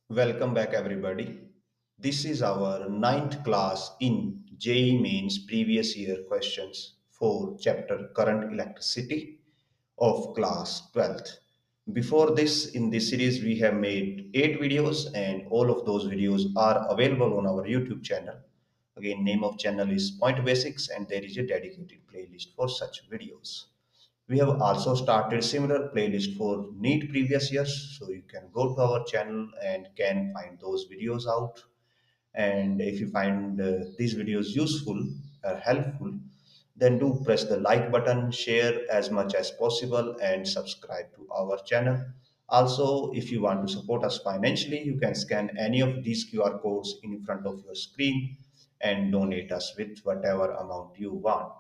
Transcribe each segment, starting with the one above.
Welcome back, everybody. This is our ninth class in JEE Mains previous year questions for chapter Current Electricity of class 12th. Before this, in this series, we have made 8 videos, and all of those videos are available on our YouTube channel. Again, name of channel is Point Basics, and there is a dedicated playlist for such videos. We have also started similar playlist for NEET previous years, so you can go to our channel and can find those videos out. And if you find these videos useful or helpful, then do press the like button, share as much as possible, and subscribe to our channel. Also, if you want to support us financially, you can scan any of these QR codes in front of your screen and donate us with whatever amount you want.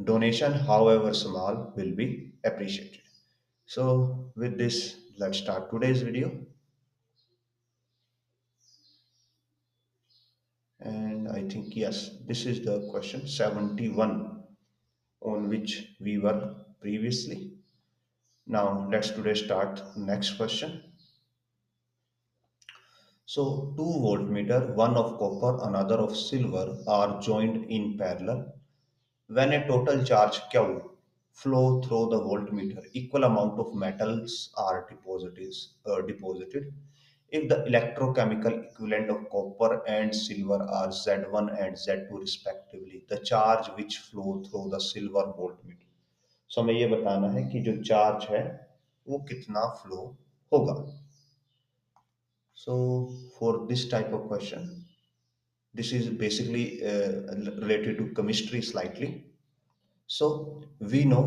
Donation, however small, will be appreciated. So with this, let's start today's video. And I think, yes, this is the question 71 on which we were previously. Now let's today start next question. So two voltmeter, one of copper, another of silver, are joined in parallel. When a total charge Q flow through the voltmeter, equal amount of metals are deposited. If the electrochemical equivalent of copper and silver are Z1 and Z2 respectively, the charge which flow through the silver voltmeter. So हमें ये बताना है कि जो charge है वो कितना flow होगा. So for this type of question, this is basically related to chemistry slightly. So we know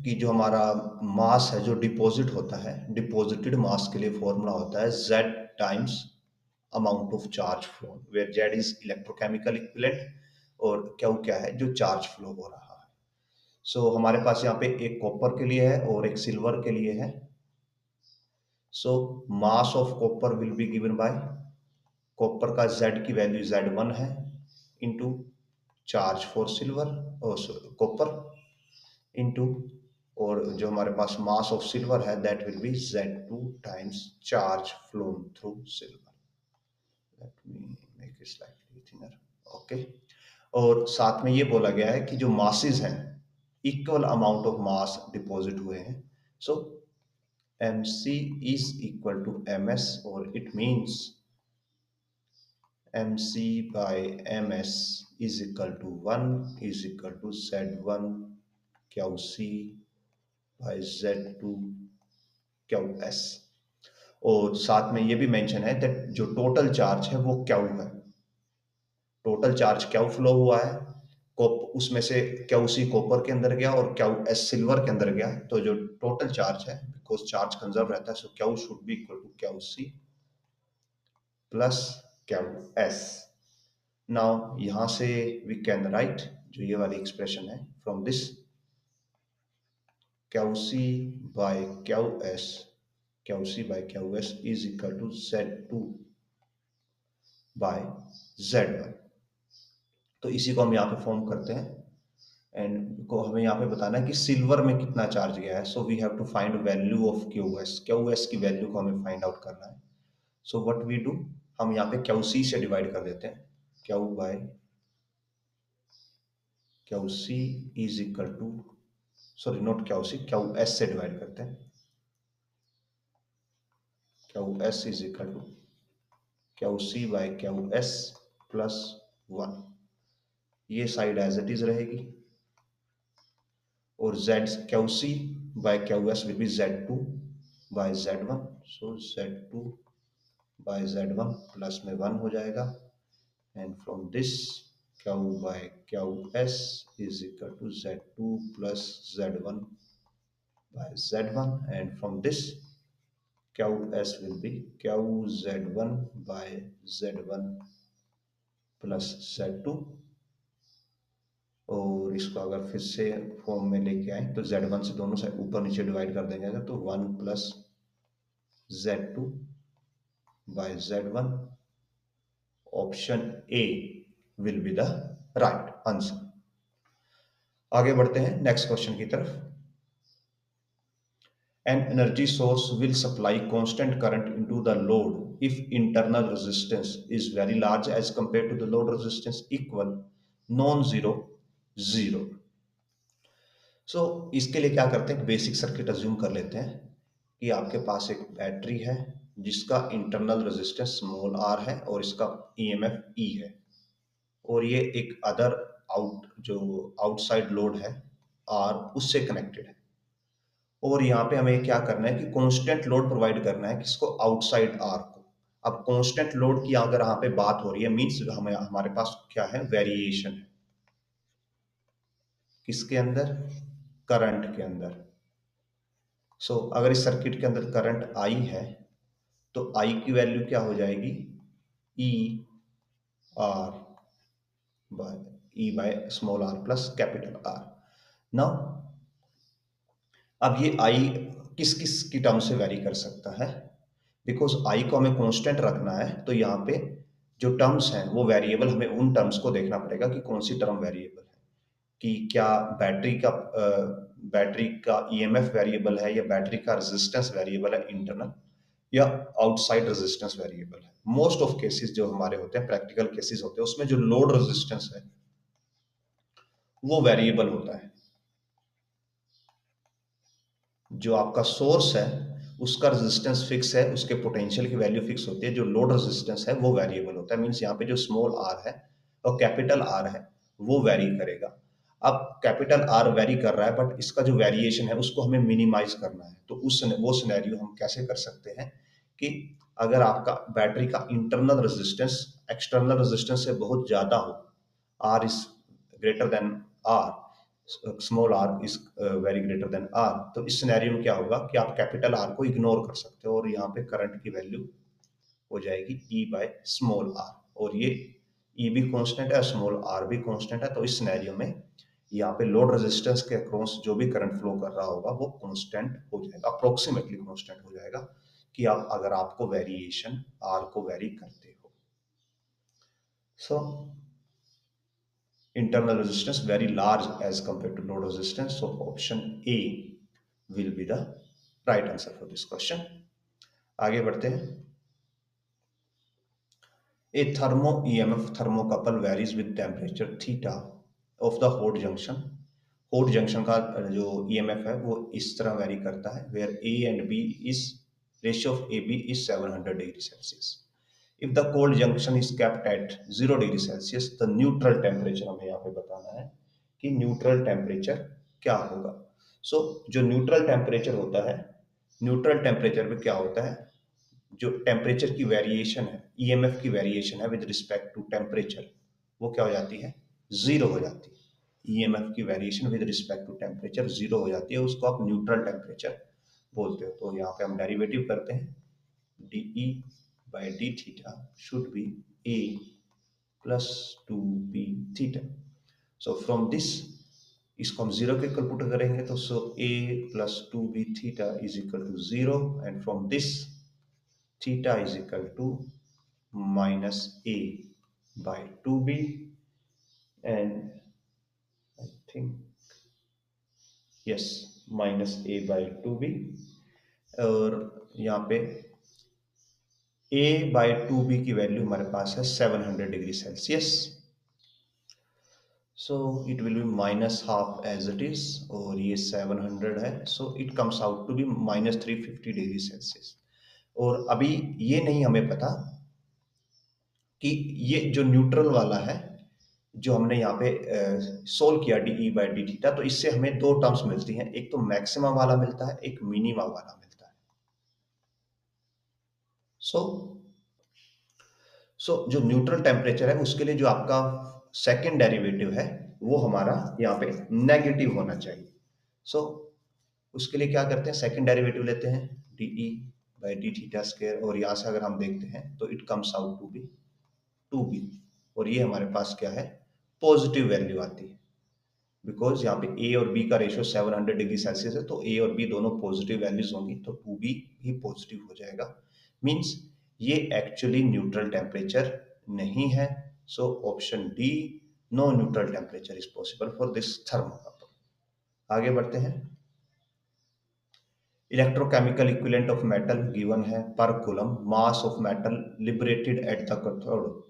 कि जो हमारा मास है जो डिपॉजिट होता है, डिपॉजिटेड मास के लिए फॉर्मूला होता है z times amount of charge flow, where z is electrochemical equivalent और क्यू क्या है जो चार्ज फ्लो हो रहा है. सो हमारे पास यहाँ पे एक कॉपर के लिए है और एक सिल्वर के लिए है. So mass of copper will be given by copper का z की वैल्यू z1 है इनटू चार्ज फॉर सिल्वर और कॉपर इनटू और जो हमारे पास मास ऑफ सिल्वर है that will be Z2 times charge flown through silver. Let me make it slightly thinner. Okay. और साथ में ये बोला गया है कि जो मासेस हैं equal amount of mass deposit हुए हैं. सो MC is equal to MS or it means MC by MS is equal to 1 is equal to Z1 QC by Z2 Q S. और साथ में ये भी मेंशन है दैट जो टोटल चार्ज है वो क्यू है. टोटल चार्ज क्यू फ्लो हुआ है, उसमें से क्यू सी कॉपर के अंदर गया और क्यू एस सिल्वर के अंदर गया. तो जो टोटल चार्ज है, बिकॉज चार्ज कंजर्व रहता है, so Q should be equal to Q C plus Q S. Now यहां से वी कैन राइट जो ये वाली एक्सप्रेशन है from this Q C by Q S, Q C by Q S is equal to Z2 by Z1. तो इसी को हम यहाँ पे फॉर्म करते हैं एंड को हमें यहाँ पे बताना है कि सिल्वर में कितना चार्ज गया है. So we have to find value of Q S की वैल्यू को हमें फाइंड आउट करना है. सो व्हाट वी डू, हम यहाँ पे क्यू सी से डिवाइड कर देते हैं. Q by Q C is equal to, sorry not Q C, Q S से डिवाइड करते हैं. Q S is equal to Q C by Q S plus 1. ये साइड एज इट इज रहेगी और z Q C by Q S will be Z2 by Z1. So Z2 by Z1 plus में 1 हो जाएगा and from this Q by Q S is equal to Z2 plus Z1 by Z1 and from this Q S will be Q Z1 by Z1 plus Z2. और इसको अगर फिर से form में लेके आए तो Z1 से दोनों साइड ऊपर नीचे डिवाइड कर देंगे तो 1 plus Z2 by Z1. Option A will be the right answer. आगे बढ़ते हैं नेक्स्ट क्वेश्चन की तरफ. An energy source will supply constant current into the load if internal resistance is very large as compared to the load resistance equal non-zero zero. सो इसके लिए क्या करते हैं, बेसिक सर्किट अज्यूम कर लेते हैं कि आपके पास एक बैटरी है जिसका इंटरनल रेजिस्टेंस स्मॉल आर है और इसका ईएमएफ ई है, और ये एक अदर जो आउटसाइड लोड है आर उससे कनेक्टेड है। और यहाँ पे हमें क्या करना है कि कांस्टेंट लोड प्रोवाइड करना है किसको, आउटसाइड आर को। अब कांस्टेंट लोड की अगर यहाँ पे बात हो रही है मींस हमें हमारे पास क्या है, वेरिएशन है किसके अंदर, करंट के अंदर। सो अगर इस सर्किट के अंदर करंट आई है तो आई की वैल्यू क्या हो जाएगी, E R by small R plus capital R. Now अब ये आई किस किस की टर्म से वेरी कर सकता है, बिकॉज आई को हमें कांस्टेंट रखना है तो यहाँ पे जो टर्म्स हैं वो वेरिएबल, हमें उन टर्म्स को देखना पड़ेगा कि कौन सी टर्म वेरिएबल है, कि क्या बैटरी का ईएमएफ वेरिएबल है या बैटरी का रेजिस्टेंस वेरिएबल है इंटरनल, या आउटसाइड रेजिस्टेंस वेरिएबल है। मोस्ट ऑफ केसेस जो हमारे होते हैं, प्रैक्टिकल केसेस होते हैं, उसमें जो लोड रेजिस्टेंस है वो वेरिएबल होता है, जो आपका सोर्स है उसका रेजिस्टेंस फिक्स है, उसके पोटेंशियल की वैल्यू फिक्स होती है, जो लोड रेजिस्टेंस है वो वेरिएबल होता है। मींस यहाँ पे जो स्मॉल आर है और कैपिटल आर है वो वेरी करेगा। अब कैपिटल आर वेरी कर रहा है बट इसका जो वेरिएशन है उसको हमें मिनिमाइज करना है, तो वो सिनेरियो हम कैसे कर सकते हैं कि अगर आपका बैटरी का इंटरनल रेजिस्टेंस एक्सटर्नल रेजिस्टेंस से बहुत ज्यादा हो, R is greater than R, small R is very greater than R, तो इस सिनेरियो में क्या होगा कि आप कैपिटल आर को इग्नोर कर सकते हो और यहाँ पे करंट की वैल्यू हो जाएगी ई बाय स्मॉल आर, और ये ई भी कांस्टेंट है, स्मॉल आर भी कांस्टेंट है, तो इस सिनेरियो में यहाँ पे लोड रेजिस्टेंस के अक्रॉस जो भी करंट फ्लो कर रहा होगा वो कांस्टेंट हो जाएगा, अप्रोक्सीमेटली कांस्टेंट हो जाएगा, कि आप अगर आपको वेरिएशन आर को वेरी करते हो। सो internal resistance very large as compared to load resistance. So option A will be the right answer for this question. आगे बढ़ते हैं। A thermo EMF thermocouple varies with temperature theta of the hot junction. hot junction का जो EMF है वो इस तरह very करता है, where A and B is ratio of AB is 700 degree Celsius. If the cold junction is kept at 0 degree Celsius, the neutral temperature हमें यहाँ पे बताना है कि न्यूट्रल टेम्परेचर क्या होगा। सो जो न्यूट्रल टेम्परेचर होता है, न्यूट्रल टेम्परेचर में क्या होता है, जो टेम्परेचर की वेरिएशन है, ईएमएफ की वेरिएशन है विद रिस्पेक्ट टू टेम्परेचर, वो क्या हो जाती है, जीरो हो जाती है। ईएमएफ की variation with respect to temperature zero हो जाती है, उसको आप न्यूट्रल टेम्परेचर बोलते हो। तो यहाँ पे हम डेरिवेटिव करते हैं, dE by d theta should be A plus 2b theta. So from this, इसको हम जीरो के इक्वल पुट करेंगे तो सो a plus 2b theta is equal to 0, and from this theta is equal to minus a by 2b, and I think yes minus a by 2b, और यहाँ पे a by 2b की value हमारे पास है 700 degree Celsius, so it will be minus half as it is, और ये 700 है, so it comes out to be minus 350 degree Celsius. और अभी ये नहीं हमें पता कि ये जो न्यूट्रल वाला है जो हमने यहाँ पे सोल्व किया D E by D theta, तो इससे हमें दो टर्म्स मिलती हैं, एक तो मैक्सिमा वाला मिलता है, एक मिनिमा वाला मिलता है। सो जो न्यूट्रल टेम्परेचर है उसके लिए जो आपका सेकेंड डेरिवेटिव है वो हमारा यहाँ पे नेगेटिव होना चाहिए। सो उसके लिए क्या करते हैं, सेकेंड डेरिवेटिव लेते हैं D E by D theta square, और यहाँ से अगर हम देखते हैं तो it comes out to be 2b, और ये हमारे पास क्या है, पॉजिटिव वैल्यू आती है, बिकॉज यहाँ पे ए और बी का रेशियो 700 डिग्री सेल्सियस है, तो ए और बी दोनों पॉजिटिव वैल्यूज होंगी, तो 2b भी पॉजिटिव हो जाएगा। मींस ये एक्चुअली न्यूट्रल टेम्परेचर नहीं है। So option D, no neutral temperature is possible for this thermocouple. आगे बढ़ते हैं। Electrochemical equivalent of metal given है per coulomb, mass of metal liberated at the cathode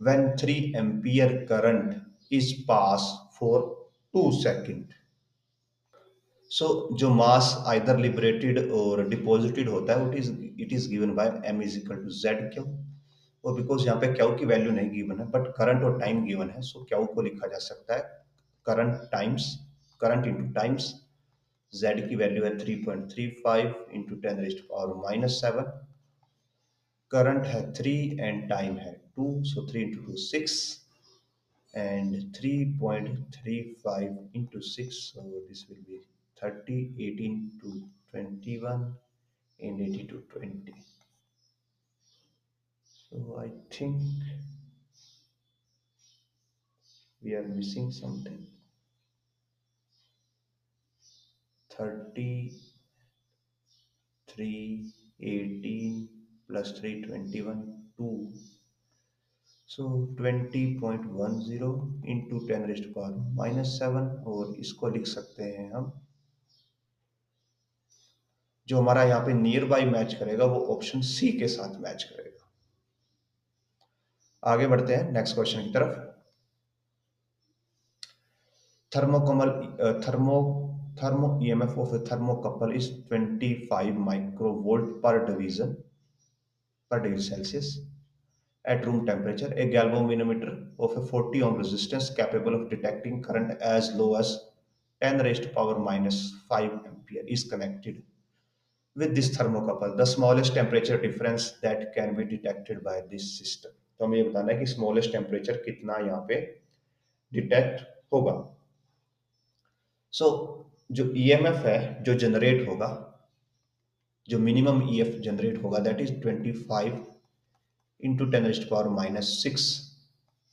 when 3 ampere current is pass for 2 second. So जो mass either liberated और deposited होता है it is given by m is equal to Z Q. और because यहाँ पे Q की value नहीं given है बट करंट और टाइम गिवन है, सो क्यू को लिखा जा सकता है करंट इंटू टाइम्स। जेड की वैल्यू है 3.35 इंटू 10⁻⁻7। करंट है 3 एंड टाइम है 2, सो 3 into 2 6 and 3.35 into 6, so this will be 30, 18 to 21 and 80 to 20. So I think we are missing something. 33, 18 plus 3, 21, 2. So 20.10 into 10 raised to power minus 7, और इसको लिख सकते हैं हम, जो हमारा यहाँ पे नियर बाई मैच करेगा वो ऑप्शन सी के साथ मैच करेगा। आगे बढ़ते हैं नेक्स्ट क्वेश्चन की तरफ। Thermocouple thermo thermo EMF of a thermocouple is 25 microvolt per degree Celsius at room temperature. A galvanometer of a 40 ohm resistance capable of detecting current as low as 10 raised to power minus 5 ampere is connected with this thermocouple. The smallest temperature difference that can be detected by this system. तो हमें ये बताना है कि smallest temperature कितना यहाँ पे detect होगा। सो जो ईएमएफ है जो जनरेट होगा, जो मिनिमम ईएफ जनरेट होगा दैट इज 25 इंटू 10⁻⁻6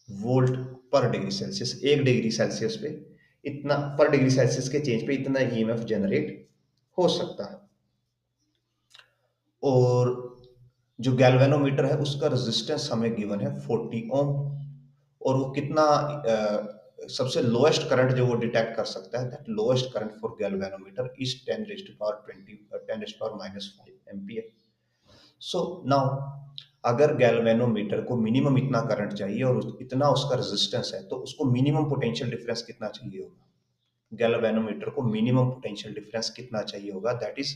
वोल्ट पर डिग्री सेल्सियस। 1 डिग्री सेल्सियस पे इतना, पर डिग्री सेल्सियस के चेंज पे इतना ईएमएफ जनरेट हो सकता है। और जो गैल्वेनोमीटर है उसका रेजिस्टेंस हमें गिवन है 40 ओम, और वो कितना सबसे लोएस्ट करंट जो वो डिटेक्ट कर सकता है, that lowest current for galvanometer is 10 raise to power 20 10 raise to power minus 5 ampere. So now अगर गैल्वेनोमीटर को मिनिमम इतना करंट चाहिए और इतना उसका रेजिस्टेंस है, तो उसको मिनिमम पोटेंशियल डिफरेंस कितना चाहिए होगा? गैल्वेनोमीटर को मिनिमम पोटेंशियल डिफरेंस कितना चाहिए होगा? दैट इज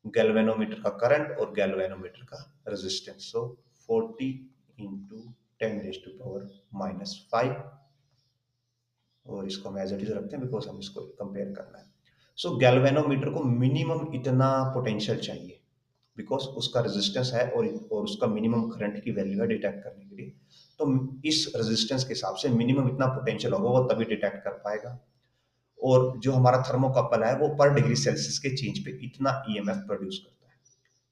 गैल्वेनोमीटर का करंट और गैल्वेनोमीटर का resistance. So 40 into 10 raise to power minus 5, और इसको हम एज इट इज रखते हैं बिकॉज हम इसको कंपेयर करना है। सो गैल्वेनोमीटर को मिनिमम इतना पोटेंशियल चाहिए बिकॉज उसका रेजिस्टेंस है और उसका मिनिमम करंट की वैल्यू है डिटेक्ट करने के लिए। तो इस रेजिस्टेंस के हिसाब से मिनिमम इतना पोटेंशियल होगा वो तभी डिटेक्ट कर पाएगा। और जो हमारा थर्मोकपल है वो पर डिग्री सेल्सियस के चेंज पे इतना ईएमएफ प्रोड्यूस करता है।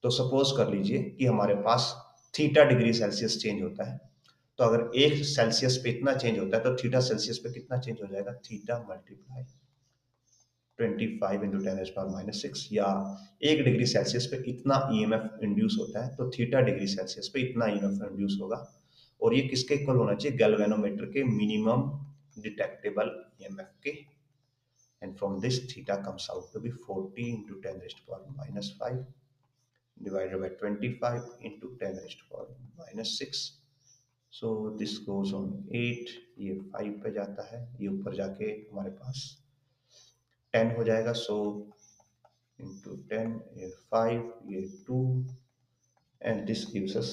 तो सपोज कर लीजिए कि हमारे पास थीटा डिग्री सेल्सियस चेंज होता है, तो अगर 1 सेल्सियस पे इतना चेंज होता है तो थीटा सेल्सियस पे कितना चेंज हो जाएगा? थीटा मल्टीप्लाई 25 इंटू 10⁻⁻6, या 1 डिग्री सेल्सियस पे इतना ईएमएफ इंड्यूस होता है तो थीटा डिग्री सेल्सियस पे इतना ईएमएफ इंड्यूस होगा। और ये किसके इक्वल होना चाहिए? गैल्वेनोमीटर के मिनिमम डिटेक्टेबल ईएमएफ के। And from this theta comes out to be 40 into 10⁻⁻5 divided by 25 into 10⁻⁻6। So this goes on 8, ये 5 पे जाता है, ये ऊपर जाके हमारे पास 10 हो जाएगा। सो इंटू 10, ये 5, ये 2, and this gives us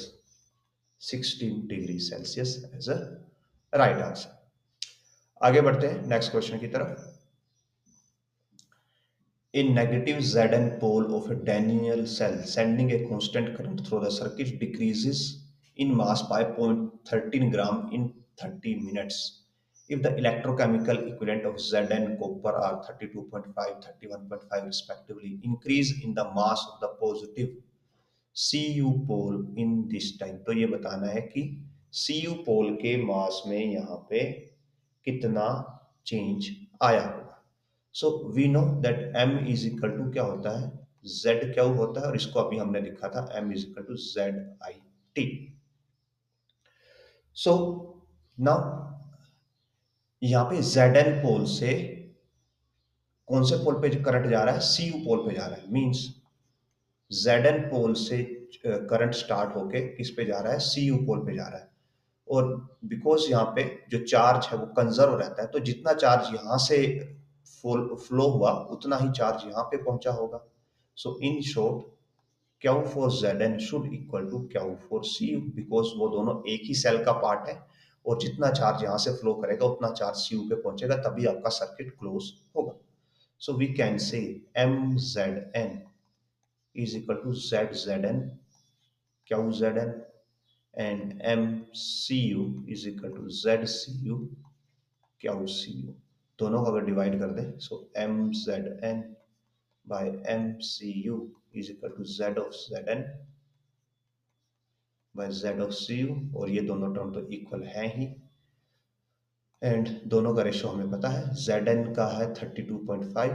16 degree Celsius as a right answer. आगे बढ़ते हैं नेक्स्ट क्वेश्चन की तरफ। In negative Zn pole of a Daniell cell, sending a constant current through the circuit decreases in mass by 0.13 gram in 30 minutes. If the electrochemical equivalent of Zn copper are 32.5, 31.5 respectively, increase in the mass of the positive Cu pole in this time। तो ये बताना है कि Cu pole के मास में यहाँ पे कितना चेंज आया होगा। So we know that m is equal to क्या होता है? z क्या होता है, और इसको अभी हमने लिखा था m is equal to Z I T. So now यहाँ पे Zn पोल से कौन से पोल पे करंट जा रहा है? सी यू पोल पे जा रहा है, मीन्स Zn पोल से करंट स्टार्ट होके किस पे जा रहा है? सी यू पोल पे जा रहा है। और बिकॉज यहाँ पे जो चार्ज है वो कंजर्व रहता है, तो जितना चार्ज यहाँ से फ्लो हुआ उतना ही चार्ज यहाँ पे पहुंचा होगा। So in short, Q for Zn should equal to Q for C U, because वो दोनों एक ही सेल का पार्ट है, और जितना चार्ज यहाँ से फ्लो करेगा उतना चार्ज सी यू पे पहुंचेगा, तभी आपका सर्किट क्लोज होगा। So we can say Mzn is equal to Zn QZn, and MCU is equal to ZCU QCU। दोनों को अगर डिवाइड कर दें, सो MZn by MCU is equal to Z of Zn by Z of CU, और ये दोनों term तो equal है ही, एंड दोनों का रेशो हमें पता है। Zn का है 32.5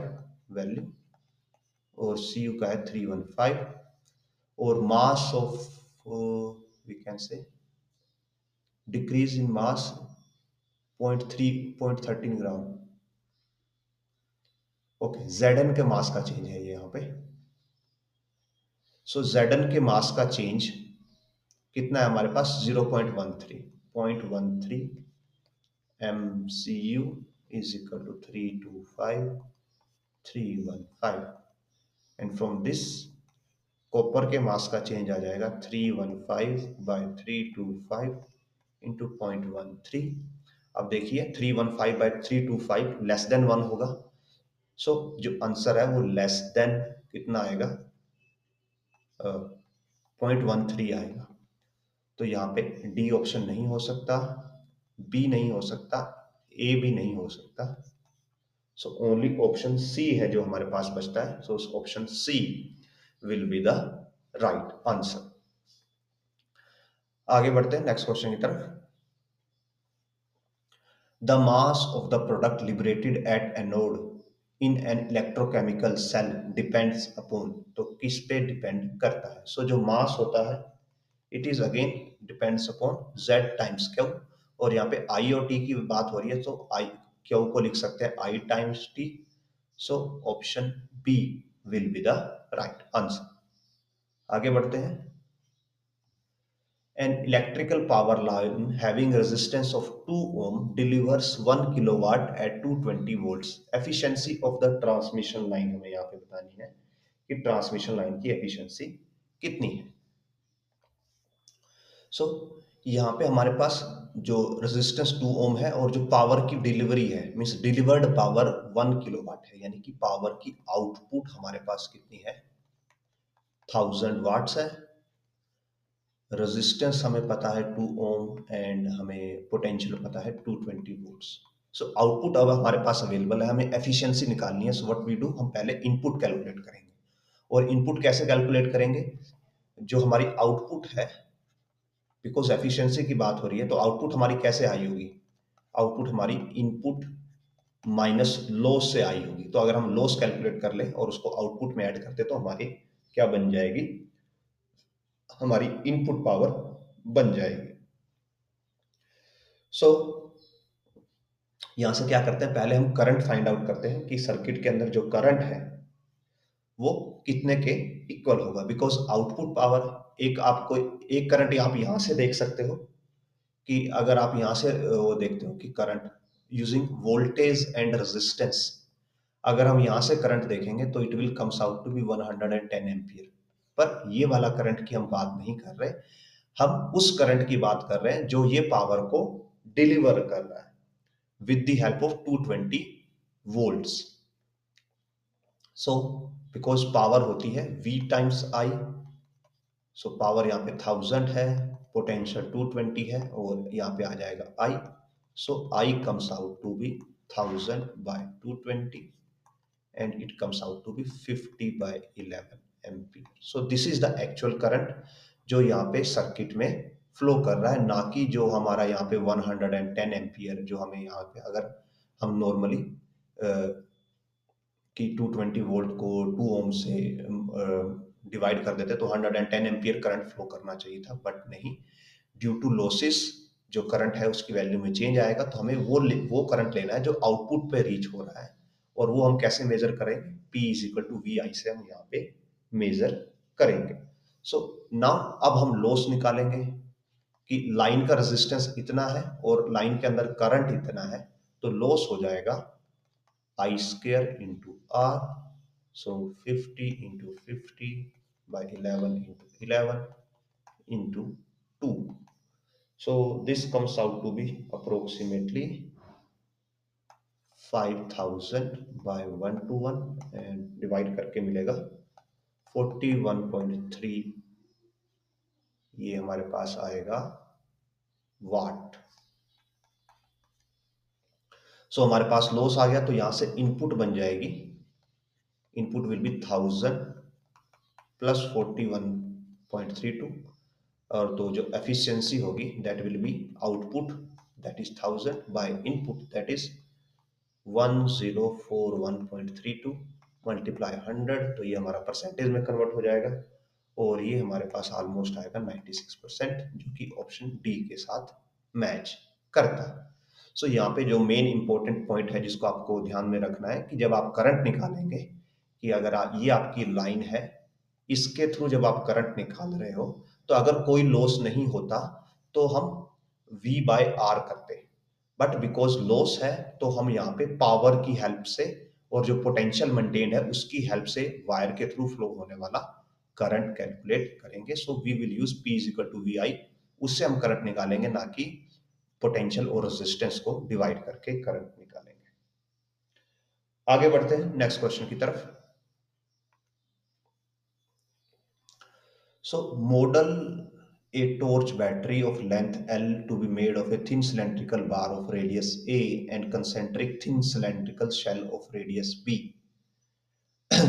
वैल्यू, और CU का है 315, और mass of we can say decrease in mass 0.13 gram. Okay, Zn के मास का चेंज है ये यहाँ पे। सो Zn के मास का चेंज कितना है हमारे पास? 0.13 MCU is equal to 315 and from this copper के मास का चेंज आ जाएगा 315 बाय 325 इंटू 0.13। अब देखिए 315 बाय 325 लेस देन 1 होगा, सो जो आंसर है वो लेस देन कितना आएगा? 0.13 आएगा। तो यहाँ पे डी ऑप्शन नहीं हो सकता, बी नहीं हो सकता, ए भी नहीं हो सकता, सो ओनली ऑप्शन सी है जो हमारे पास बचता है। So option C will be the right answer. आगे बढ़ते हैं नेक्स्ट क्वेश्चन की तरफ। The mass of the product liberated at anode in an electrochemical cell depends upon, तो किस पे डिपेंड करता है? सो जो मास होता है it is again depends upon Z times Q, और यहाँ पे I और T की बात हो रही है, तो I Q को लिख सकते हैं I times T। So option B will be the right answer. आगे बढ़ते हैं। An electrical power line having resistance of 2 ohm delivers 1 kilowatt at 220 volts. Efficiency of the transmission line हमें यहाँ पे बतानी है कि ट्रांसमिशन लाइन की एफिशिएंसी कितनी है। सो यहाँ पे हमारे पास जो रेजिस्टेंस 2 ओम है और जो पावर की डिलीवरी है, मींस डिलीवर्ड पावर 1 किलोवाट है, यानी कि पावर की आउटपुट हमारे पास कितनी है? 1000 वाट्स है। रेजिस्टेंस हमें पता है 2 ओम, एंड हमें पोटेंशियल पता है 220 वोल्ट्स। सो आउटपुट अब हमारे पास अवेलेबल है, हमें एफिशिएंसी निकालनी है। सो व्हाट वी डू, हम पहले इनपुट कैलकुलेट करेंगे। और इनपुट कैसे कैलकुलेट करेंगे? जो हमारी आउटपुट है, बिकॉज एफिशिएंसी की बात हो रही है, तो आउटपुट हमारी कैसे आई होगी? आउटपुट हमारी इनपुट माइनस लॉस से आई होगी। तो अगर हम लॉस कैलकुलेट कर लें और उसको आउटपुट में ऐड करते, तो हमारी क्या बन जाएगी? हमारी इनपुट पावर बन जाएगी। सो यहां से क्या करते हैं, पहले हम करंट फाइंड आउट करते हैं कि सर्किट के अंदर जो करंट है वो कितने के इक्वल होगा, बिकॉज आउटपुट पावर एक आपको एक करंट आप यहां से देख सकते हो कि अगर आप यहां से वो देखते हो कि current using voltage and resistance, अगर हम यहां से करंट देखेंगे तो it will comes out to be 110 ampere. पर ये वाला करंट की हम बात नहीं कर रहे, हम उस करंट की बात कर रहे हैं जो ये पावर को डिलीवर कर रहा है with the help of 220 volts। so because power होती है V times I, so power यहाँ पे 1000 है, potential 220 है, और यहाँ पे आ जाएगा I, so I comes out to be 1000 by 220 and it comes out to be 50 by 11 ampere। so this is the actual current जो यहाँ पे सर्किट में फ्लो कर रहा है, ना कि जो हमारा यहाँ पे 110 एम्पियर जो हमें यहाँ पे, अगर हम नॉर्मली कि 220 वोल्ट को 2 ओम से डिवाइड कर देते तो 110 एम्पियर करंट फ्लो करना चाहिए था, बट नहीं, ड्यू टू लॉसेस जो करंट है उसकी वैल्यू में चेंज आएगा। तो हमें वो करंट लेना है जो आउटपुट पे रीच हो रहा है, और वो हम कैसे मेजर करेंगे, P is equal to V I से हम यहाँ पे मेजर करेंगे। सो नाउ अब हम लॉस निकालेंगे कि लाइन का रेजिस्टेंस इतना है और लाइन के अंदर करंट इतना है, तो लॉस हो जाएगा I square into R, so 50 into 50 by 11 into 11 into 2. So this comes out to be approximately 5000 by 1 to 1 and divide करके मिलेगा 41.3, ये हमारे पास आएगा वाट। सो हमारे पास लॉस आ गया, तो यहां से इनपुट बन जाएगी, इनपुट विल बी 1000 प्लस 41.32, और तो जो एफिशिएंसी होगी that will B output that is 1000 by input that is 1041.32 multiply 100, तो ये हमारा परसेंटेज में कन्वर्ट हो जाएगा और ये हमारे पास ऑलमोस्ट आएगा 96%, जो कि ऑप्शन डी के साथ मैच करता है। सो यहाँ पे जो मेन इंपॉर्टेंट पॉइंट है जिसको आपको ध्यान में रखना है कि जब आप करंट निकालेंगे, कि अगर ये आपकी लाइन है, इसके थ्रू जब आप करंट निकाल रहे हो, तो अगर कोई लॉस नहीं होता तो हम V बाय आर करते, बट बिकॉज लॉस है तो हम यहाँ पे पावर की हेल्प से और जो पोटेंशियल मेंटेन है उसकी हेल्प से वायर के थ्रू फ्लो होने वाला करंट कैलकुलेट करेंगे। So we will use P is equal to V I, उससे हम करंट निकालेंगे, ना कि पोटेंशियल और रेजिस्टेंस को डिवाइड करके करंट निकालेंगे। आगे बढ़ते हैं नेक्स्ट क्वेश्चन की तरफ। सो model a torch battery of length L to be made of a thin cylindrical bar of radius A and concentric thin cylindrical shell of radius B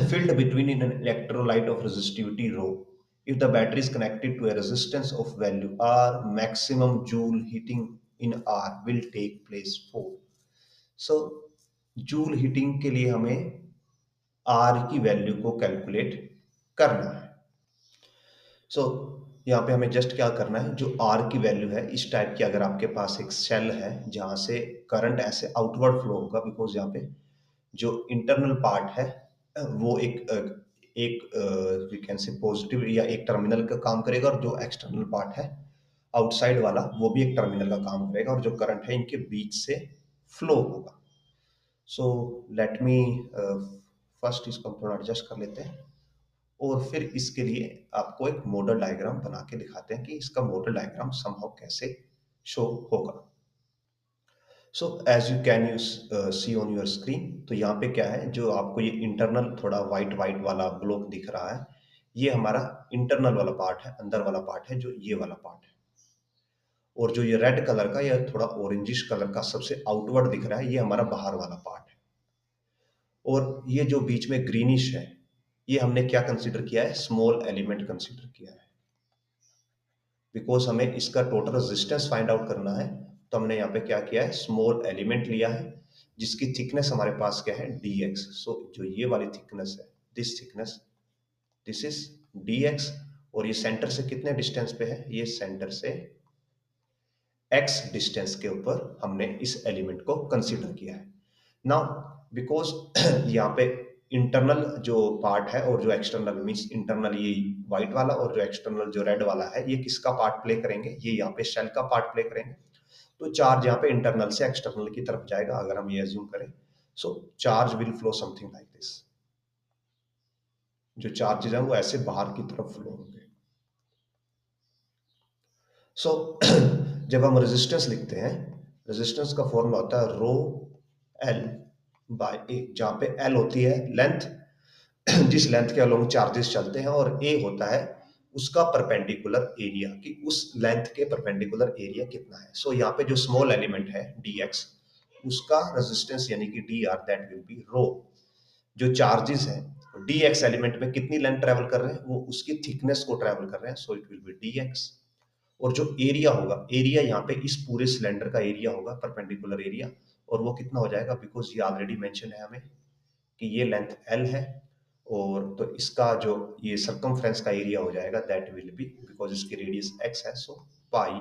filled between in an electrolyte of resistivity rho. If the battery is connected to a resistance of value R, maximum joule heating in R will take place for. So joule heating के लिए हमें R की value को calculate करना है। सो यहाँ पे हमें जस्ट क्या करना है, जो आर की वैल्यू है, इस टाइप की अगर आपके पास एक सेल है जहां से करंट ऐसे आउटवर्ड फ्लो होगा, बिकॉज यहाँ पे जो इंटरनल पार्ट है वो एक वी कैन से पॉजिटिव या एक टर्मिनल का काम करेगा, और जो एक्सटर्नल पार्ट है आउटसाइड वाला वो भी एक टर्मिनल का काम करेगा, और जो करंट है इनके बीच से फ्लो होगा। सो लेट मी फर्स्ट इसको थोड़ा एडजस्ट कर लेते हैं और फिर इसके लिए आपको एक मॉडल डायग्राम बना के दिखाते हैं कि इसका मॉडल डायग्राम समहाउ कैसे शो होगा। So as you can you see on your screen, तो यहाँ पे क्या है, जो आपको ये इंटरनल थोड़ा वाइट वाइट वाला ब्लॉक दिख रहा है, ये हमारा इंटरनल वाला पार्ट है, अंदर वाला पार्ट है जो ये वाला पार्ट है, और जो ये रेड कलर का या थोड़ा ऑरेंजिश कलर का सबसे आउटवर्ड दिख रहा है, ये हमारा बाहर वाला पार्ट है, और ये जो बीच में ग्रीनिश है ये हमने क्या कंसीडर किया है, स्मॉल एलिमेंट कंसीडर किया है, बिकॉज हमें इसका टोटल रेजिस्टेंस फाइंड आउट करना है। तो हमने यहाँ पे क्या किया है, स्मॉल एलिमेंट लिया है जिसकी थिकनेस हमारे पास क्या है, dx। सो जो ये वाली थिकनेस है, this thickness, this is dx, और ये सेंटर से कितने डिस्टेंस पे है, ये सेंटर से x डिस्टेंस के ऊपर हमने इस एलिमेंट को कंसीडर किया है। नाउ बिकॉज यहाँ पे इंटरनल जो पार्ट है और जो एक्सटर्नल, मीन्स इंटरनल ये व्हाइट वाला और जो एक्सटर्नल जो रेड वाला है, ये किसका पार्ट प्ले करेंगे, ये यहाँ पे शेल का पार्ट प्ले करेंगे। तो चार्ज यहाँ पे इंटरनल से एक्सटर्नल की तरफ जाएगा अगर हम ये एज्यूम करें। So charge will flow something like this, जो चार्जेस हैं वो ऐसे बाहर की तरफ फ्लो होंगे। सो जब हम रेजिस्टेंस लिखते हैं, रेजिस्टेंस का फॉर्मूला होता है रो एल बाय ए, जहां पे एल होती है लेंथ, जिस लेंथ के अलोंग चार्जेस चलते हैं, और ए होता है उसका परपेंडिकुलर एरिया, कि उस लेंथ के परपेंडिकुलर एरिया कितना है। सो यहाँ पे जो स्मॉल एलिमेंट है dx, उसका रेजिस्टेंस यानी कि dr दैट विल बी रो। जो चार्जेस हैं dx एलिमेंट में कितनी लेंथ ट्रेवल कर रहे हैं, वो उसकी थिकनेस को ट्रेवल कर रहे हैं, सो इट विल बी dx। और जो एरिया होगा, एरिया यहाँ पे इस पूरे सिलेंडर का एरिया होगा, परपेंडिकुलर एरिया, और वो कितना हो जाएगा, बिकॉज ये ऑलरेडी मेंशन है हमें कि ये लेंथ L है, और तो इसका जो ये सरकमफ्रेंस का एरिया हो जाएगा दैट विल बी, बिकॉज इसकी रेडियस x है, so pi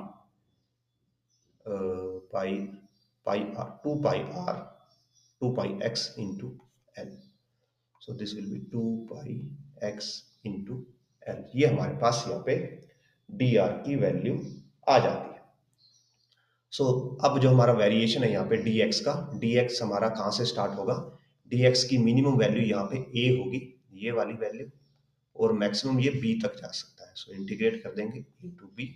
pi pi R 2 pi x into L. So this will be 2πx into L। ये हमारे पास यहाँ पे dr की वैल्यू आ जाती है। सो अब जो हमारा वेरिएशन है यहाँ पे dx का, dx हमारा कहाँ से स्टार्ट होगा, dx की मिनिमम वैल्यू यहाँ पे a होगी, ये वाली वैल्यू, और मैक्सिमम ये b तक जा सकता है। सो इंटीग्रेट कर देंगे इंटू b।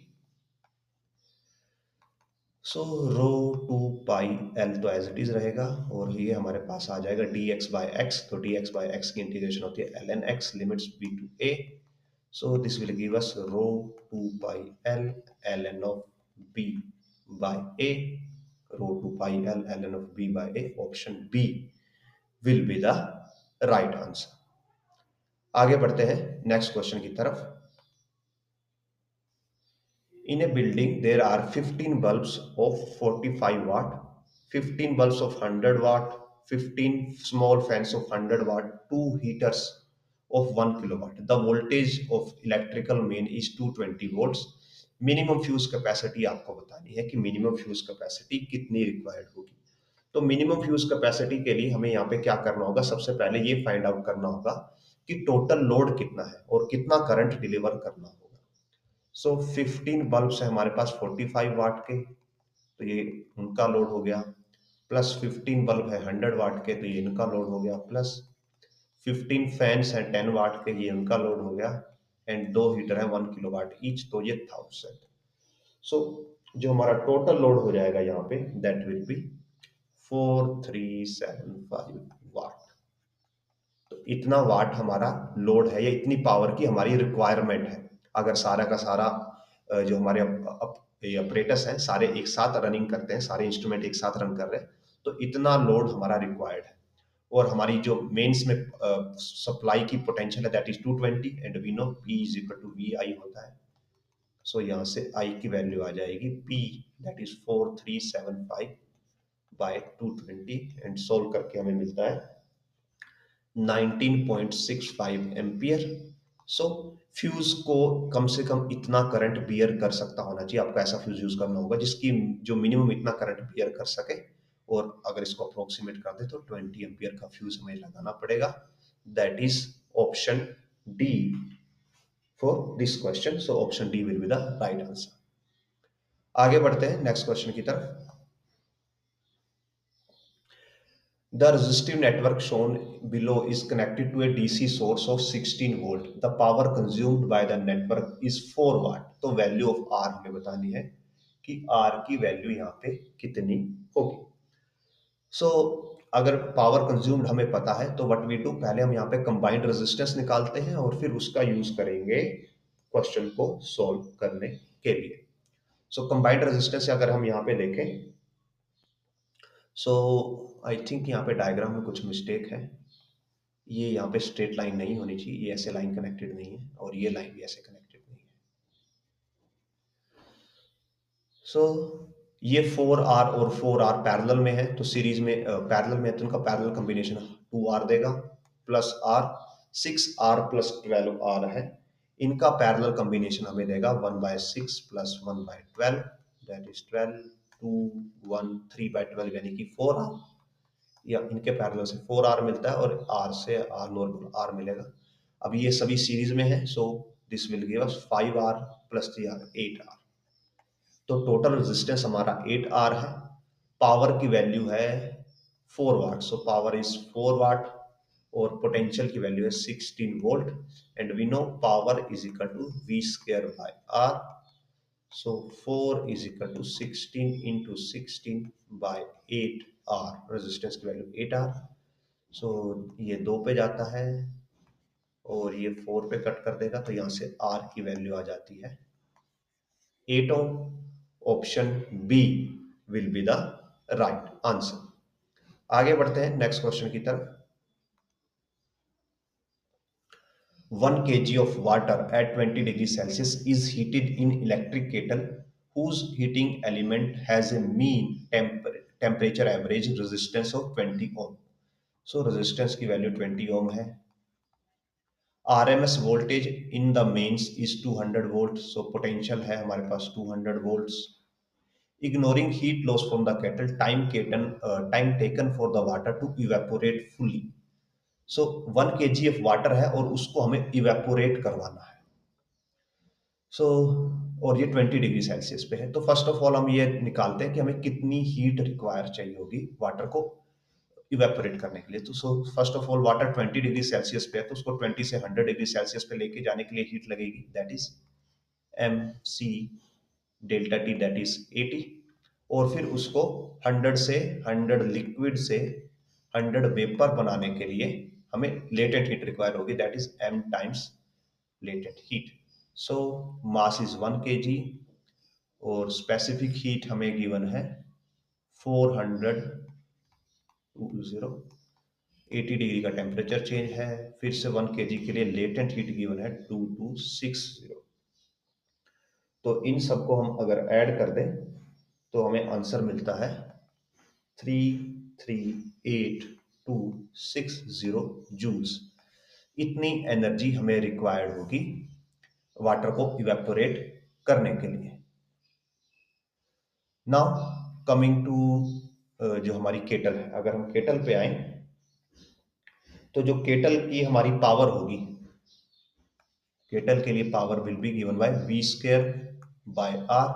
सो रो 2πl तो एज इट इज रहेगा, और ये हमारे पास आ जाएगा dx बाय x। तो dx बाय x की इंटीग्रेशन होती है ln x limits b to a। So this will give us rho 2πl ln of b by a, rho 2πl ln of b by a। Option b will be the right answer. आगे बढ़ते हैं next question की तरफ। In a building, there are 15 bulbs of 45 watt, 15 bulbs of 100 watt, 15 small fans of 100 watt, 2 heaters of 1 kilowatt. The voltage of electrical main is 220 volts. Minimum fuse capacity आपको बतानी है कि minimum fuse capacity कितनी required होगी। तो minimum fuse capacity के लिए हमें यहाँ पे क्या करना होगा, सबसे पहले ये फाइंड आउट करना होगा कि टोटल लोड कितना है और कितना करंट डिलीवर करना होगा। सो 15 बल्ब्स है हमारे पास 45 वाट के, तो ये उनका लोड हो गया, प्लस 15 बल्ब है 100 वाट के, तो ये इनका लोड हो गया, प्लस 15 फैंस है 10 वाट के, ये उनका लोड हो गया, एंड 2 हीटर है 1 किलो वाट ईच, तो ये 1000। सो जो हमारा टोटल लोड हो जाएगा यहाँ पे दैट विल बी 4375 वाट। तो इतना वाट हमारा लोड है, या इतनी पावर की हमारी रिक्वायरमेंट है। अगर सारा का सारा जो हमारे ऑपरेटर्स हैं सारे एक साथ रनिंग करते हैं, सारे इंस्ट्रूमेंट एक साथ रन कर रहे हैं, तो इतना लोड हमारा रिक्वायर्ड है। और हमारी जो मेंस में सप्लाई की पोटेंशियल है that is 220, and we know P is equal to VI होता है। सो यहाँ से I की वैल्यू आ जाएगी P that is 4375 by 220, and solve करके हमें मिलता है 19.65 एम्पियर। सो फ्यूज को कम से कम इतना करंट बियर कर सकता होना चाहिए, आपको ऐसा फ्यूज यूज करना होगा जिसकी जो मिनिमम इतना करंट बियर कर सके। और अगर इसको अप्रोक्सीमेट कर दे तो 20 एम्पियर का फ्यूज हमें लगाना पड़ेगा। That is option D for this question. So option D will be the right answer. आगे बढ़ते हैं नेक्स्ट क्वेश्चन की तरफ। The resistive network shown below is connected to a DC source of 16 volt. The power consumed by the network is 4 watt. तो value of R हमें बतानी है कि R की वैल्यू यहाँ पे कितनी होगी। सो अगर पावर कंज्यूम्ड हमें पता है तो व्हाट वी डू, पहले हम यहाँ पे कंबाइंड रेजिस्टेंस निकालते हैं और फिर उसका यूज करेंगे क्वेश्चन को सॉल्व करने के लिए। सो कंबाइंड रेजिस्टेंस अगर हम यहाँ पे देखें, सो आई थिंक यहाँ पे डायग्राम में कुछ मिस्टेक है। ये यहाँ पे स्ट्रेट लाइन नहीं होनी चाहिए, ये ऐसे लाइन कनेक्टेड नहीं है, और ये लाइन भी ऐसे कनेक्टेड नहीं है। सो ये 4R और 4R पैरेलल में है, तो सीरीज में पैरेलल में है तो उनका पैरेलल कॉम्बिनेशन 2R देगा, plus R 6R plus 12R है, इनका पैरेलल कॉम्बिनेशन हमें देगा 1/6 प्लस 1/12, दैट इज 12 2 1 3/12 यानी कि 4R, या इनके पैरेलल से 4R मिलता है और R से R नॉर्मल R मिलेगा। अब ये सभी सीरीज में है, सो this will give us 5R plus 3R 8R। तो टोटल रेजिस्टेंस हमारा 8R है, पावर की वैल्यू है 4 वाट, सो पावर इज 4 वाट, और पोटेंशियल की वैल्यू है 16 volt, and we know power is equal to V square by R। So 4 is equal to 16 into 16 by 8R, resistance की value 8R। सो ये 2 पे जाता है और ये 4 पे कट कर देगा, तो यहाँ से R की वैल्यू आ जाती है 8 ohm. Option B will be the right answer. आगे बढ़ते हैं नेक्स्ट क्वेश्चन की तरफ। 1 kg of water at 20 degrees Celsius is heated in electric kettle whose heating element has a mean temperature average resistance of 20 ohm. So resistance की value 20 ohm है। RMS voltage in the mains is 200 volt, so potential है हमारे पास 200 volts। Ignoring heat loss from the kettle, time taken for the water to evaporate fully. So 1 kg of water है और उसको हमें evaporate करवाना है। सो और ये 20 डिग्री सेल्सियस पे है। तो फर्स्ट ऑफ ऑल हम ये निकालते हैं कि हमें कितनी हीट रिक्वायर चाहिए होगी वाटर को इवेपोरेट करने के लिए। तो so first of all water 20 degree Celsius पे है, तो उसको 20 से 100 डिग्री सेल्सियस पे लेके जाने के लिए हीट लगेगी, that is M C delta T, that is 80। और फिर उसको 100 से 100 लिक्विड से 100 वेपर बनाने के लिए हमें लेटेंट हीट रिक्वायर होगी, that is M times latent heat. So mass is 1 kg और स्पेसिफिक हीट हमें गिवन है 400 80 डिग्री का टेम्परेचर चेंज है। फिर से 1 kg के लिए लेटेंट हीट गिवन है 2260। तो इन सबको हम अगर ऐड कर दें तो हमें आंसर मिलता है 338,260 जूल्स। इतनी एनर्जी हमें रिक्वायर्ड होगी वाटर को इवेपोरेट करने के लिए। नाउ कमिंग टू जो हमारी केटल है, अगर हम केटल पे आए तो जो केटल की हमारी पावर होगी, केटल के लिए power will be given by V square by R,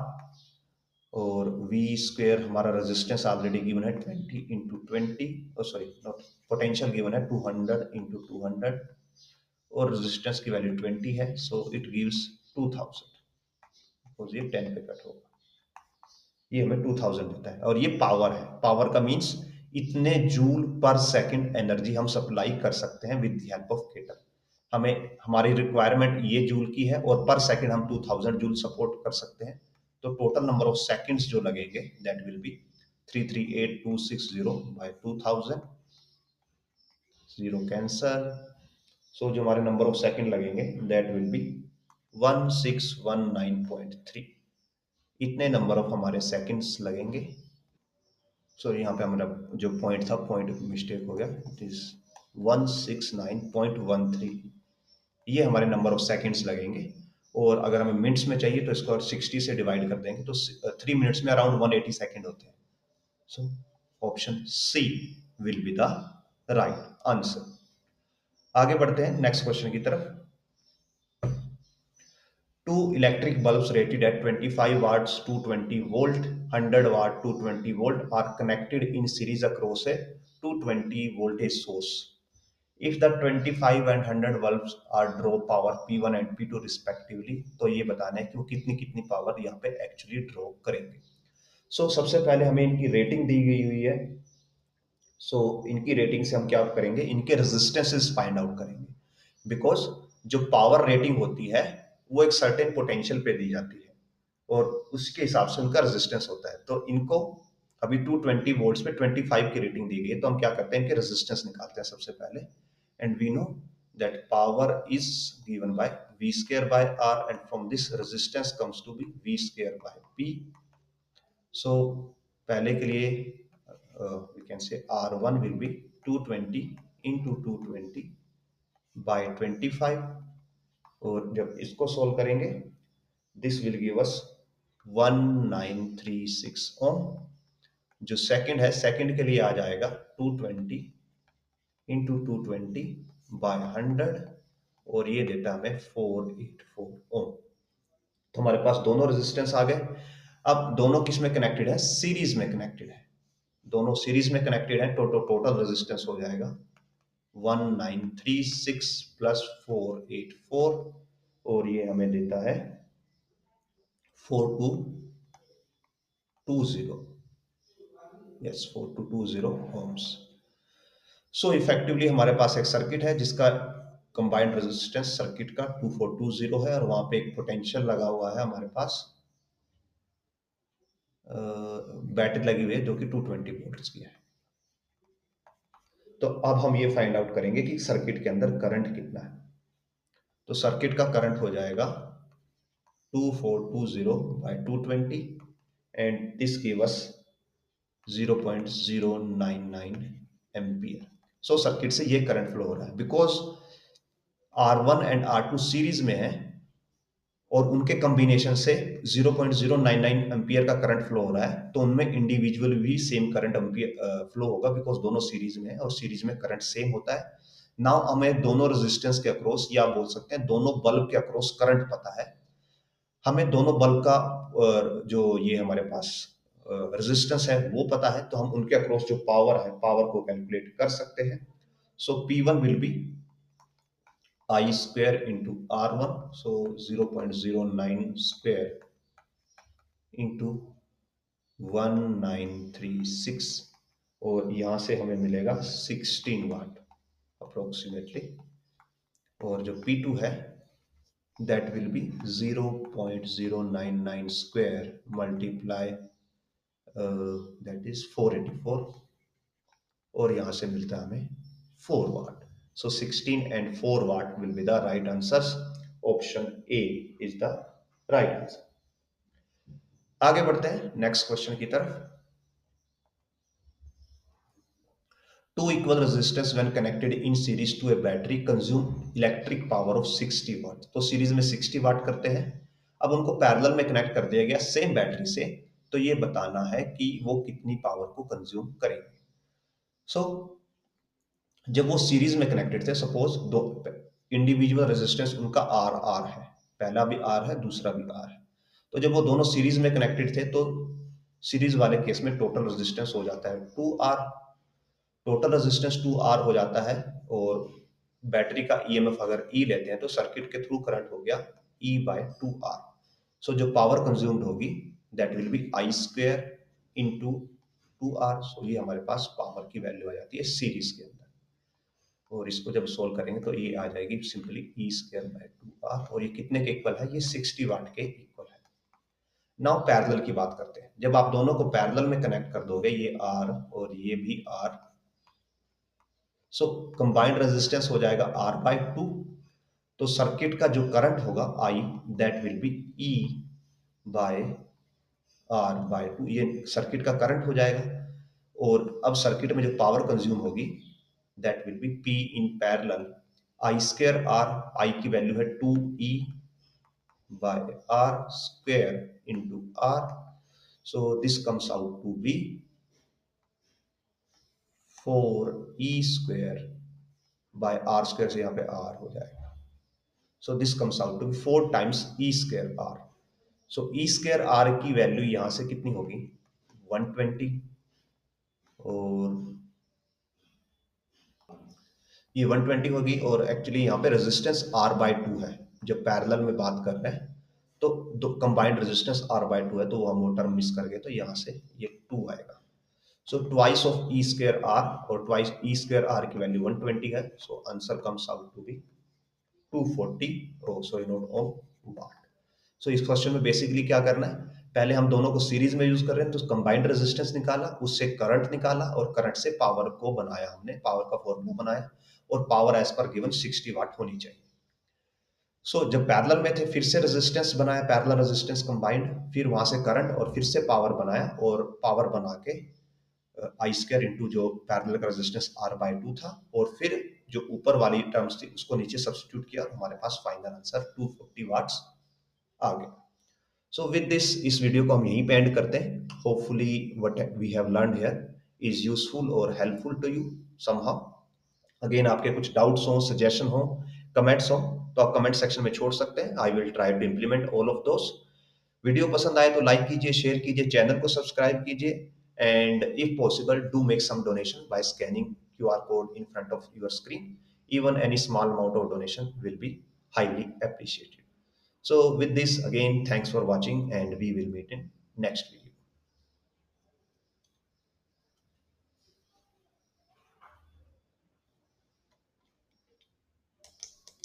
और वी स्क्वायर हमारा रेजिस्टेंस ऑलरेडी गिवन है 20 into 20, sorry not, potential given है 200 इंटू 200 और रेजिस्टेंस की वैल्यू 20 है, सो इट गिव्स 2000। सपोज ये 10 पे कट होगा, ये हमें 2000 देता है। और ये पावर है, पावर का मीन्स इतने जूल पर सेकंड एनर्जी हम सप्लाई कर सकते हैं with the help of kettle. हमें हमारी रिक्वायरमेंट ये जूल की है और पर सेकंड हम 2000 जूल सपोर्ट कर सकते हैं। तो टोटल नंबर ऑफ सेकंड्स जो लगेंगे that will be 338260 by 2000, zero cancel. So जो हमारे नंबर ऑफ सेकंड लगेंगे दैट विल बी 1619.3। इतने नंबर ऑफ हमारे सेकंड्स लगेंगे। सो यहाँ पे हमारा जो पॉइंट था, पॉइंट मिस्टेक हो गया, इट इज 169.13। ये हमारे नंबर ऑफ सेकंड्स लगेंगे। और अगर हमें मिनट्स में चाहिए तो इसको 60 से डिवाइड कर देंगे तो 3 मिनट्स में अराउंड 180 सेकंड होते हैं। So option C will be the right answer. आगे बढ़ते हैं नेक्स्ट क्वेश्चन की तरफ। Two electric bulbs rated at 25 watts 220 volt, 100 watt 220 volt are connected in series across a 220 voltage source. If the 25 and 100 bulbs are draw power P1 and P2 respectively, तो ये बताना है कि वो कितनी कितनी पावर यहाँ पे एक्चुअली ड्रॉ करेंगे। सो सबसे पहले हमें इनकी रेटिंग दी गई हुई है। सो इनकी रेटिंग से हम क्या करेंगे, इनके रेजिस्टेंसेस फाइंड आउट करेंगे। बिकॉज जो पावर रेटिंग होती है वो एक सर्टेन पोटेंशियल पे दी जाती है और उसके हिसाब से उनका रेजिस्टेंस होता है। तो इनको अभी 220 वोल्ट्स पे 25 की रेटिंग दी गई है, तो हम क्या करते हैं, इनके रेजिस्टेंस निकालते हैं सबसे पहले। And we know that power is given by v square by r, and from this resistance comes to be v square by p। So पहले के लिए we can say R1 will be 220 into 220 by 25, और जब इसको solve करेंगे this will give अस 1936 ओम। जो second है, second के लिए आ जाएगा 220 into 220 by 100 और ये देता हमें 484 ओम। तो हमारे पास दोनों रेजिस्टेंस आ गए। अब दोनों किस में कनेक्टेड है, सीरीज में कनेक्टेड है, दोनों सीरीज में कनेक्टेड है। टोटल रेजिस्टेंस हो जाएगा 1936 प्लस 484 और ये हमें देता है 4220, यस 4220 ओम्स। सो इफेक्टिवली हमारे पास एक सर्किट है जिसका कंबाइंड रेजिस्टेंस सर्किट का 2420 है और वहां पे एक पोटेंशियल लगा हुआ है हमारे पास, बैटरी लगी हुई है जो कि 220 वोल्ट्स की है। तो अब हम ये फाइंड आउट करेंगे कि सर्किट के अंदर करंट कितना है। तो सर्किट का करंट हो जाएगा 2420 by 220 and this give us 0.099 ampere. So circuit से ये करंट फ्लो हो रहा है because R1 and R2 series में है और उनके कॉम्बिनेशन से 0.099 एम्पियर का करंट फ्लो हो रहा है। तो उनमें इंडिविजुअल भी सेम करंट एम्पियर फ्लो होगा बिकॉज दोनों सीरीज में है और सीरीज में करंट सेम होता है। नाउ हमें दोनों रेजिस्टेंस के अक्रॉस, या बोल सकते हैं दोनों बल्ब के अक्रॉस करंट पता है। हमें दोनों बल्ब का जो ये हमारे पास रेजिस्टेंस है वो पता है, तो हम उनके अक्रॉस जो पावर है, पावर को कैलकुलेट कर सकते हैं। सो P1 will be I square into R1, so 0.09 square into 1936, और यहां से हमें मिलेगा 16 वाट अप्रोक्सीमेटली। और जो P2 है that will be 0.099 square multiply that is 484, और यहां से मिलता है हमें 4 वाट। सो 16 and 4 what will be the right answers. Option A is the right answer. आगे बढ़ते हैं नेक्स्ट क्वेश्चन की तरफ। Two equal resistors when connected in series to a battery consume electric power of 60 वाट। तो सीरीज में 60 वाट करते हैं। अब उनको पैरेलल में कनेक्ट कर दिया गया सेम बैटरी से, तो ये बताना है कि वो कितनी पावर को कंज्यूम करेंगे। सो जब वो सीरीज में कनेक्टेड थे, सपोज दो इंडिविजुअल रेजिस्टेंस उनका आर आर है, पहला भी आर है दूसरा भी आर है, तो जब वो दोनों सीरीज में कनेक्टेड थे तो सीरीज वाले केस में टोटल रेजिस्टेंस हो जाता है 2R। टोटल रेजिस्टेंस 2R हो जाता है, और बैटरी का ईएमएफ अगर ई लेते हैं तो सर्किट के थ्रू करंट हो गया ई बाय 2R। सो जो पावर कंज्यूम्ड होगी that will be I square into 2R। So ये हमारे पास पावर की वैल्यू आ जाती है सीरीज के अंदर, और इसको जब सोल्व करेंगे तो ये आ जाएगी simply E square by 2R, और ये कितने के इक्वल है, ये 60 वाट के इक्वल है। नाउ पैरेलल की बात करते हैं। जब आप दोनों को पैरेलल में कनेक्ट कर दोगे, ये R और ये भी R, सो कंबाइंड रेजिस्टेंस हो जाएगा R बाय 2। तो सर्किट का जो करंट होगा I that will be E by R by 2, ये सर्किट का करंट हो जाएगा। और अब सर्किट में जो पावर कंज्यूम होगी that will be P in parallel I square R, I की वैल्यू है 2E by R square into R। So this comes out to be 4E square by R square, से यहाँ पे R हो जाएगा। So this comes out to be 4 times E square R. So E square R की value यहां से कितनी होगी 120, और ये 120 होगी, और एक्चुअली यहाँ पे रेजिस्टेंस R बाय 2 है। जब पैरेलल में बात कर रहे हैं तो दो कंबाइंड रेजिस्टेंस R बाय 2 है, तो हम वो टर्म मिस कर गए, तो यहाँ से ये 2 आएगा। So twice of E square R, और ट्वाइस E स्क्वायर R की वैल्यू 120 है। So answer comes out to be 240, sorry note of watt. So इस क्वेश्चन में बेसिकली क्या करना है, पहले हम दोनों को सीरीज में यूज कर रहे हैं, तो कंबाइंड रेजिस्टेंस निकाला, उससे करंट निकाला, और करंट से पावर को बनाया, हमने पावर का फॉर्मूला बनाया, और पावर एज पर गिवन 60 वाट होनी चाहिए। सो जब पैरेलल में थे फिर से रेजिस्टेंस बनाया, पैरेलल रेजिस्टेंस कंबाइंड, फिर वहां से करंट, और फिर से पावर बनाया, और पावर बना के आई स्क्वायर इंटू जो पैरेलल का रेजिस्टेंस R बाय 2 था, और फिर जो ऊपर वाली टर्म्स थी उसको नीचे सब्स्टिट्यूट किया, और हमारे पास फाइनल आंसर 240 वाट्स आ गया। सो विद दिस, इस वीडियो को हम यहीं पे एंड करते हैं। Hopefully what we have learned here is useful और helpful to you somehow. Again आपके कुछ डाउट्स हो, सजेशन हो, कमेंट्स हो, तो आप कमेंट सेक्शन में छोड़ सकते हैं। I will try to implement all of those. Video पसंद आए तो लाइक कीजिए, शेयर कीजिए, चैनल को सब्सक्राइब कीजिए, and if possible do make some donation by scanning QR code in front of your screen. Even any small amount of donation will be highly appreciated. So with this, again, thanks for watching, and we will meet in next video.